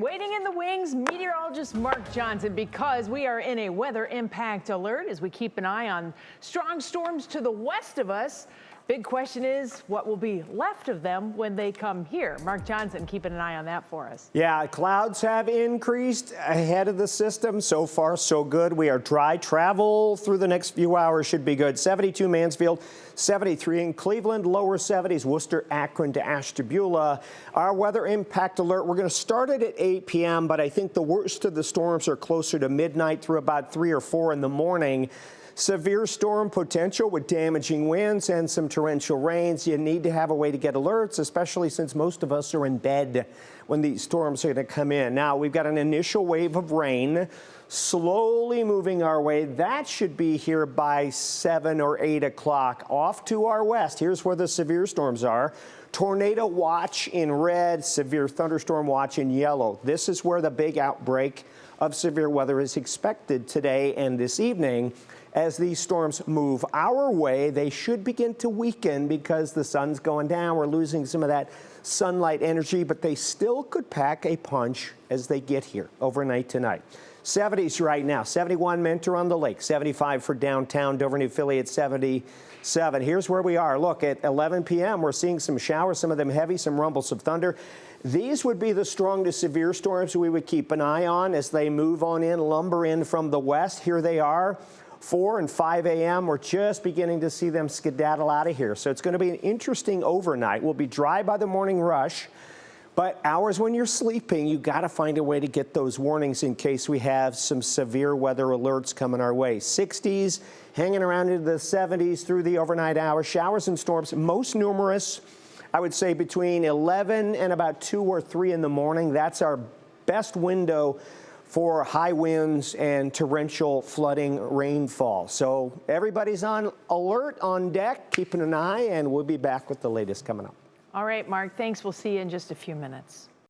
Waiting in the wings, meteorologist Mark Johnson, because we are in a weather impact alert as we keep an eye on strong storms to the west of us. Big question is, what will be left of them when they come here? Mark Johnson keeping an eye on that for us. Yeah, clouds have increased ahead of the system. So far, so good. We are dry. Travel through the next few hours should be good. 72 Mansfield, 73 in Cleveland, lower 70s, Worcester, Akron to Ashtabula. Our weather impact alert, we're going to start it at 8 p.m., but I think the worst of the storms are closer to midnight through about 3 or 4 in the morning. Severe storm potential with damaging winds and some torrential rains. You need to have a way to get alerts, especially since most of us are in bed when these storms are going to come in. Now, we've got an initial wave of rain slowly moving our way. That should be here by 7 or 8 o'clock. Off to our west, here's where the severe storms are. Tornado watch in red, severe thunderstorm watch in yellow. This is where the big outbreak of severe weather is expected today and this evening. As these storms move our way, they should begin to weaken because the sun's going down. We're losing some of that sunlight energy, but they still could pack a punch as they get here overnight tonight. 70s right now, 71 Mentor on the Lake, 75 for downtown Dover, New Philly at 77. Here's where we are. Look, at 11 p.m., we're seeing some showers, some of them heavy, some rumbles of thunder. These would be the strong to severe storms we would keep an eye on as they move on in, lumber in from the west. Here they are. 4 and 5 a.m. We're just beginning to see them skedaddle out of here. So it's going to be an interesting overnight. We'll be dry by the morning rush, but hours when you're sleeping, you got to find a way to get those warnings in case we have some severe weather alerts coming our way. 60s, hanging around into the 70s through the overnight hours. Showers and storms, most numerous, I would say between 11 and about 2 or 3 in the morning. That's our best window for high winds and torrential flooding rainfall. So everybody's on alert on deck, keeping an eye, and we'll be back with the latest coming up. All right, Mark, thanks. We'll see you in just a few minutes.